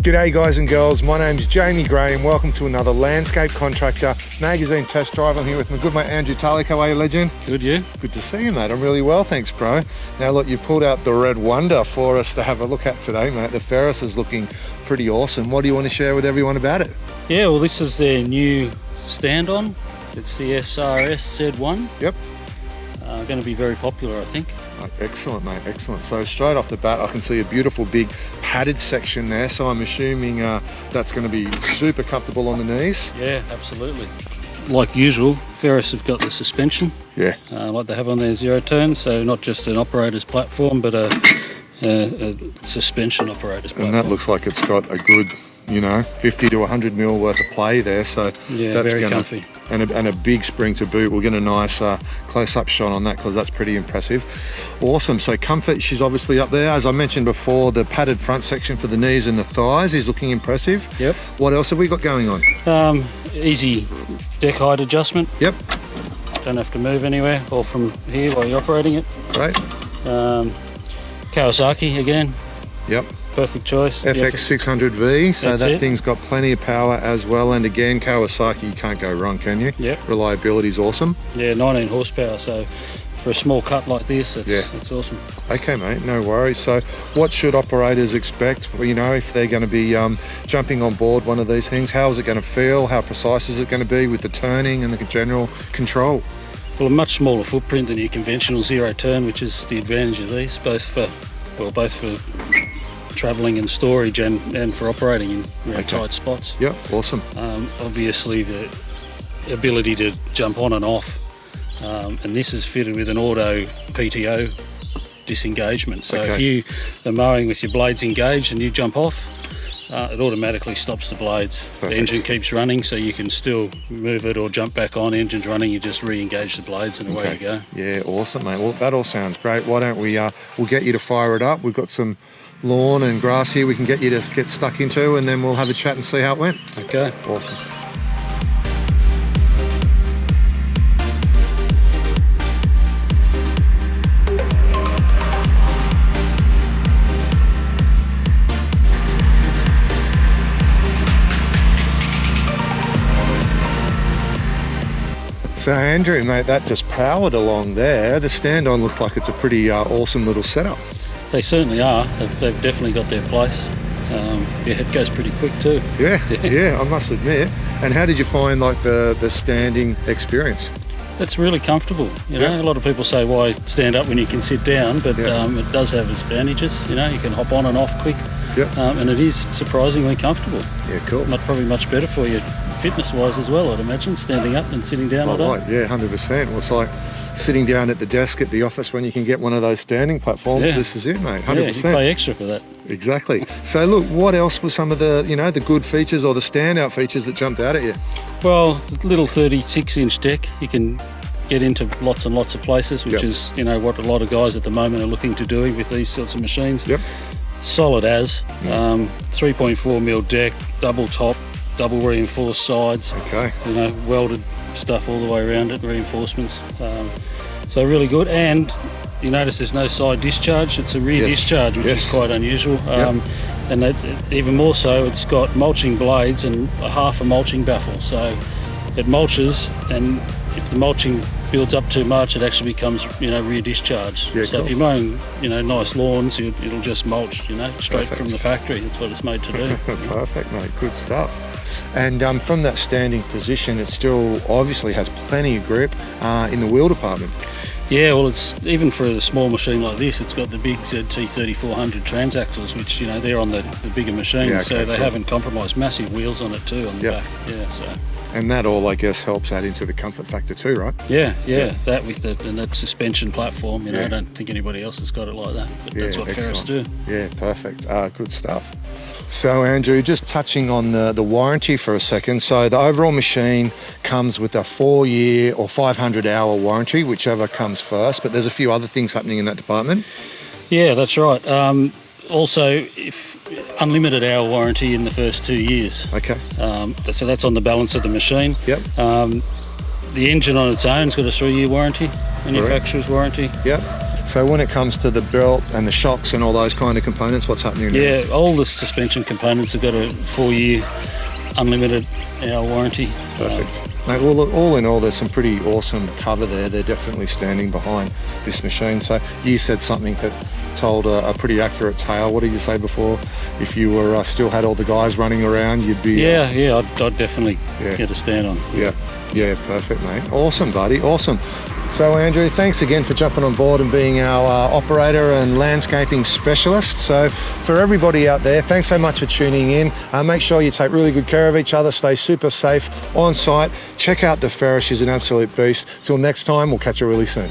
G'day guys and girls, my name's Jamie Gray and welcome to another Landscape Contractor magazine test drive. I'm here with my good mate Andrew Tulloch. How are you, legend? Good, you? Good to see you, mate. I'm really well, thanks, bro. Now look, you pulled out the Red Wonder for us to have a look at today, mate. The Ferris is looking pretty awesome. What do you want to share with everyone about it? Yeah, well, this is their new stand-on. It's the SRS Z1. Yep. Going to be very popular, I think. Oh, excellent, mate, excellent. So straight off the bat, I can see a beautiful big padded section there, so I'm assuming that's going to be super comfortable on the knees. Yeah, absolutely. Like usual, Ferris have got the suspension. Yeah. Like they have on their zero turn, so not just an operator's platform, but a suspension operator's platform. And that looks like it's got a good, 50 to 100 mil worth of play there. So yeah, that's very comfy. And a big spring to boot. We'll get a nice close-up shot on that because that's pretty impressive. Awesome. So comfort, she's obviously up there. As I mentioned before, the padded front section for the knees and the thighs is looking impressive. Yep. What else have we got going on? Easy deck height adjustment. Yep. Don't have to move anywhere or from here while you're operating it. Great. Kawasaki again. Yep. Perfect choice. FX600V, so That's that it. thing's got plenty of power as well. And again, Kawasaki, you can't go wrong, can you? Yep. Reliability's awesome. Yeah, 19 horsepower. So for a small cut like this, it's awesome. Okay, mate, no worries. So what should operators expect, if they're going to be jumping on board one of these things? How is it going to feel? How precise is it going to be with the turning and the general control? Well, a much smaller footprint than your conventional zero turn, which is the advantage of these, both for travelling and storage and for operating in tight spots. Yep, awesome. Obviously, the ability to jump on and off, and this is fitted with an auto Pto Disengagement. So if you are mowing with your blades engaged and you jump off, it automatically stops the blades. Perfect. The engine keeps running, so you can still move it or jump back on. Engine's running, you just re-engage the blades and away you go. Yeah, awesome, mate. Well, that all sounds great. Why don't we, we'll get you to fire it up. We've got some lawn and grass here we can get you to get stuck into, and then we'll have a chat and see how it went. Okay. Awesome. So Andrew, mate, that just powered along there. The stand-on looked like it's a pretty awesome little setup. They certainly are. They've definitely got their place. It goes pretty quick too. Yeah, I must admit. And how did you find the standing experience? It's really comfortable. A lot of people say why stand up when you can sit down, but it does have its advantages. You can hop on and off quick. And it is surprisingly comfortable. Yeah, cool. Probably much better for you fitness-wise as well, I'd imagine, standing up than sitting down all day. Right, yeah, 100%. Well, it's like sitting down at the desk at the office when you can get one of those standing platforms. Yeah. This is it, mate, 100%. Yeah, you pay extra for that. Exactly. So look, what else were some of the, the good features or the standout features that jumped out at you? Well, the little 36-inch deck, you can get into lots and lots of places, which is, what a lot of guys at the moment are looking to do with these sorts of machines. Yep. Solid as. 3.4 mil deck, double top, double reinforced sides. Okay. Welded stuff all the way around it, reinforcements. So really good. And you notice there's no side discharge. It's a rear discharge, which is quite unusual. And even more so, it's got mulching blades and half a mulching baffle. So it mulches, and if the mulching builds up too much, it actually becomes, rear discharge. Yeah, so if you're mowing, nice lawns, it'll just mulch, straight from the factory. That's what it's made to do. Perfect, mate. Good stuff. And from that standing position, it still obviously has plenty of grip in the wheel department. Yeah, well, it's even for a small machine like this, it's got the big ZT3400 transaxles, which they're on the bigger machines, so they haven't compromised. Massive wheels on it too on the back. Yeah, so. And that all, I guess, helps add into the comfort factor too, right? Yeah. That with that suspension platform, I don't think anybody else has got it like that, but that's what Ferris do. Yeah, perfect. Good stuff. So Andrew, just touching on the warranty for a second. So the overall machine comes with a 4-year or 500-hour warranty, whichever comes first, but there's a few other things happening in that department. Yeah, that's right. Also, if unlimited hour warranty in the first 2 years. Okay. So that's on the balance of the machine. Yep. The engine on its own's got a 3-year warranty, manufacturer's warranty. Yep. So when it comes to the belt and the shocks and all those kind of components, what's happening there? Yeah, all the suspension components have got a 4-year unlimited hour warranty. Perfect. Mate, all in all, there's some pretty awesome cover there. They're definitely standing behind this machine. So you said something that told a pretty accurate tale. What did you say before? If you were still had all the guys running around, you'd be... I'd definitely get a stand on. Yeah, perfect, mate. Awesome, buddy, awesome. So Andrew, thanks again for jumping on board and being our operator and landscaping specialist. So for everybody out there, thanks so much for tuning in. Make sure you take really good care of each other, stay super safe on site. Check out the Ferris, she's an absolute beast. Till next time, we'll catch you really soon.